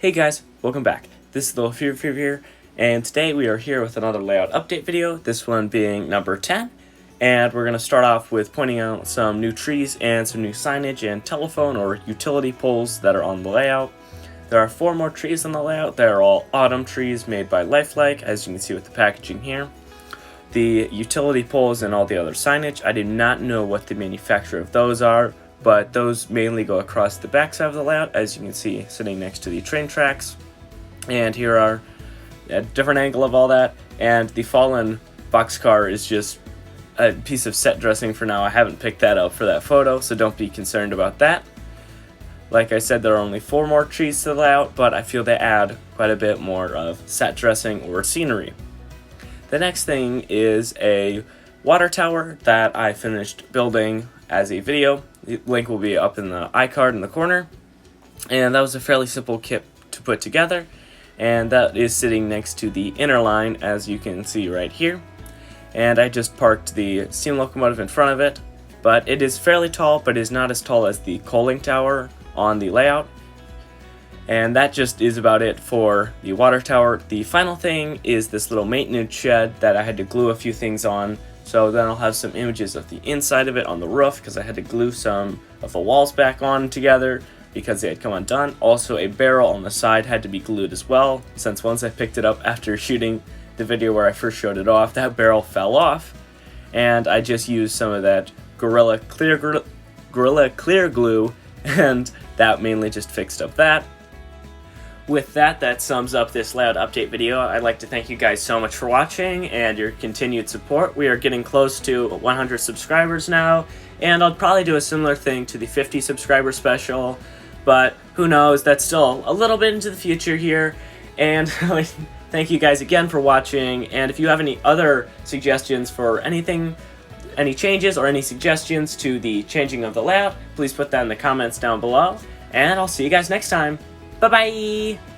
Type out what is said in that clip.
Hey guys, welcome back. This is Little Fear here, and today we are here with another layout update video, this one being number 10. And we're going to start off with pointing out some new trees and some new signage and telephone or utility poles that are on the layout. There are 4 more trees on the layout. They're all autumn trees made by Lifelike, as you can see with the packaging here. The utility poles and all the other signage, I do not know what the manufacturer of those are, but those mainly go across the backside of the layout, as you can see sitting next to the train tracks. And here are a different angle of all that, and the fallen boxcar is just a piece of set dressing for now. I haven't picked that up for that photo, so don't be concerned about that. Like I said, there are only 4 more trees to the layout, but I feel they add quite a bit more of set dressing or scenery. The next thing is a water tower that I finished building as a video. The link will be up in the iCard in the corner. And that was a fairly simple kit to put together. And that is sitting next to the inner line, as you can see right here. And I just parked the steam locomotive in front of it. But it is fairly tall, but is not as tall as the coaling tower on the layout. And that just is about it for the water tower. The final thing is this little maintenance shed that I had to glue a few things on. So then I'll have some images of the inside of it on the roof, because I had to glue some of the walls back on together because they had come undone. Also, a barrel on the side had to be glued as well, since once I picked it up after shooting the video where I first showed it off, that barrel fell off. And I just used some of that Gorilla Clear Glue, and that mainly just fixed up that. With that, that sums up this layout update video. I'd like to thank you guys so much for watching and your continued support. We are getting close to 100 subscribers now, and I'll probably do a similar thing to the 50 subscriber special, but who knows, that's still a little bit into the future here. And thank you guys again for watching, and if you have any other suggestions for anything, any changes or any suggestions to the changing of the layout, please put that in the comments down below, and I'll see you guys next time. Bye-bye!